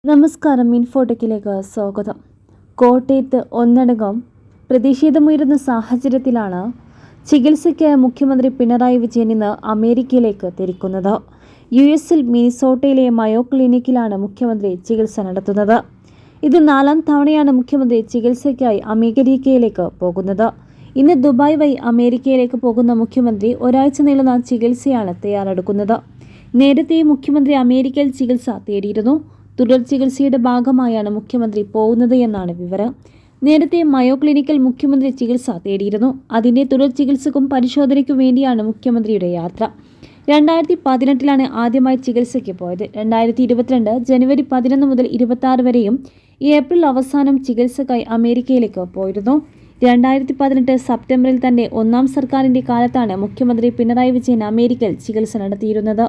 നമസ്കാരം. ഇൻഫോടെക്കിലേക്ക് സ്വാഗതം. കോട്ടയത്ത് ഒന്നടങ്കം പ്രതിഷേധമുയരുന്ന സാഹചര്യത്തിലാണ് ചികിത്സയ്ക്കായി മുഖ്യമന്ത്രി പിണറായി വിജയൻ ഇന്ന് അമേരിക്കയിലേക്ക് തിരിക്കുന്നത്. യുഎസിൽ മിനിസോട്ടയിലെ മയോ ക്ലിനിക്കിലാണ് മുഖ്യമന്ത്രി ചികിത്സ നടത്തുന്നത്. ഇത് 4ാം തവണയാണ് മുഖ്യമന്ത്രി ചികിത്സയ്ക്കായി അമേരിക്കയിലേക്ക് പോകുന്നത്. ഇന്ന് ദുബായ് വഴി അമേരിക്കയിലേക്ക് പോകുന്ന മുഖ്യമന്ത്രി ഒരാഴ്ച നീളുന്ന ചികിത്സയാണ് തയ്യാറെടുക്കുന്നത്. നേരത്തെ മുഖ്യമന്ത്രി അമേരിക്കയിൽ ചികിത്സ തേടിയിരുന്നു. തുടർ ചികിത്സയുടെ ഭാഗമായാണ് മുഖ്യമന്ത്രി പോകുന്നത് എന്നാണ് വിവരം. നേരത്തെ മയോ ക്ലിനിക്കിൽ മുഖ്യമന്ത്രി ചികിത്സ തേടിയിരുന്നു. അതിൻ്റെ തുടർ ചികിത്സക്കും പരിശോധനയ്ക്കും വേണ്ടിയാണ് മുഖ്യമന്ത്രിയുടെ യാത്ര. 2018 ആദ്യമായി ചികിത്സയ്ക്ക് പോയത്. 2022 ജനുവരി 11 മുതൽ 26 വരെയും ഏപ്രിൽ അവസാനം ചികിത്സക്കായി അമേരിക്കയിലേക്ക് പോയിരുന്നു. 2018 സെപ്റ്റംബറിൽ തന്റെ 1ാം സർക്കാരിൻ്റെ കാലത്താണ് മുഖ്യമന്ത്രി പിണറായി വിജയൻ അമേരിക്കയിൽ ചികിത്സ നടത്തിയിരുന്നത്.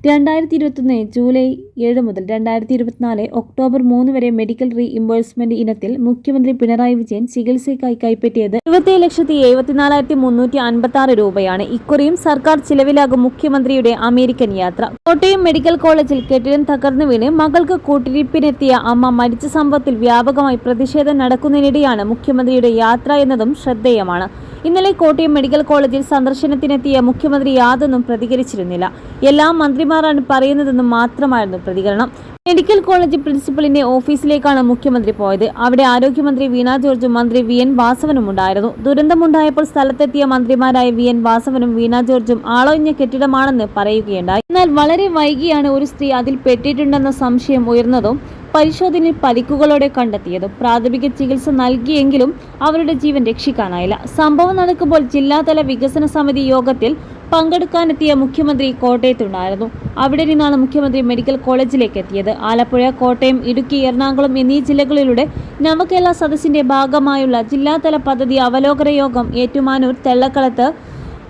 2021 ജൂലൈ 7 മുതൽ 2024 ഒക്ടോബർ 3 വരെ മെഡിക്കൽ റീഇംബേഴ്സ്മെന്റ് ഇനത്തിൽ മുഖ്യമന്ത്രി പിണറായി വിജയൻ ചികിത്സയ്ക്കായി കൈപ്പറ്റിയത് 27,74,356 രൂപയാണ്. ഇക്കുറിയും സർക്കാർ ചിലവിലാകും മുഖ്യമന്ത്രിയുടെ അമേരിക്കൻ യാത്ര. കോട്ടയം മെഡിക്കൽ കോളേജിൽ കെട്ടിടം തകർന്നു വീണ് മകൾക്ക് കൂട്ടിരിപ്പിനെത്തിയ അമ്മ മരിച്ച സംഭവത്തിൽ വ്യാപകമായി പ്രതിഷേധം നടക്കുന്നതിനിടെയാണ് മുഖ്യമന്ത്രിയുടെ യാത്ര എന്നതും ശ്രദ്ധേയമാണ്. ഇന്നലെ കോട്ടയം മെഡിക്കൽ കോളേജിൽ സന്ദർശനത്തിനെത്തിയ മുഖ്യമന്ത്രി യാതൊന്നും പ്രതികരിച്ചിരുന്നില്ല. എല്ലാ മന്ത്രിമാരാണ് പറയുന്നതെന്നും മാത്രമായിരുന്നു പ്രതികരണം. മെഡിക്കൽ കോളേജ് പ്രിൻസിപ്പലിന്റെ ഓഫീസിലേക്കാണ് മുഖ്യമന്ത്രി പോയത്. അവിടെ ആരോഗ്യമന്ത്രി വീണ ജോർജും മന്ത്രി വി.എൻ. വാസവനും ഉണ്ടായിരുന്നു. ദുരന്തമുണ്ടായപ്പോൾ സ്ഥലത്തെത്തിയ മന്ത്രിമാരായ വി.എൻ. വാസവനും വീണ ജോർജും ആളൊഴിഞ്ഞ കെട്ടിടമാണെന്ന് പറയുകയുണ്ടായി. എന്നാൽ വളരെ വൈകിയാണ് ഒരു സ്ത്രീ അതിൽ പെട്ടിട്ടുണ്ടെന്ന സംശയം ഉയർന്നതും പരിശോധനയിൽ പരിക്കുകളോടെ കണ്ടെത്തിയതും. പ്രാഥമിക ചികിത്സ നൽകിയെങ്കിലും അവരുടെ ജീവൻ രക്ഷിക്കാനായില്ല. സംഭവം നടക്കുമ്പോൾ ജില്ലാതല വികസന സമിതി യോഗത്തിൽ പങ്കെടുക്കാനെത്തിയ മുഖ്യമന്ത്രി കോട്ടയത്തുണ്ടായിരുന്നു. അവിടെ നിന്നാണ് മുഖ്യമന്ത്രി മെഡിക്കൽ കോളേജിലേക്ക് എത്തിയത്. ആലപ്പുഴ, കോട്ടയം, ഇടുക്കി, എറണാകുളം എന്നീ ജില്ലകളിലൂടെ നവകേരള സദസ്സിന്റെ ഭാഗമായുള്ള ജില്ലാതല പദ്ധതി അവലോകന യോഗം ഏറ്റുമാനൂർ തെള്ളക്കളത്ത്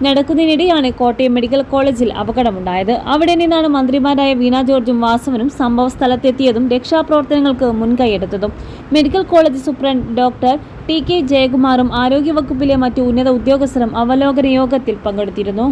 നടക്കുന്നതിനിടെയാണ് കോട്ടയം മെഡിക്കൽ കോളേജിൽ അപകടമുണ്ടായത്. അവിടെ നിന്നാണ് മന്ത്രിമാരായ വീണ ജോർജും വാസവനും സംഭവ സ്ഥലത്തെത്തിയതും രക്ഷാപ്രവർത്തനങ്ങൾക്ക് മുൻകൈയെടുത്തതും. Medical college superintendent doctor TK. ജയകുമാറും ആരോഗ്യവകുപ്പിലെ മറ്റു ഉന്നത ഉദ്യോഗസ്ഥരും അവലോകന യോഗത്തിൽ പങ്കെടുത്തിരുന്നു.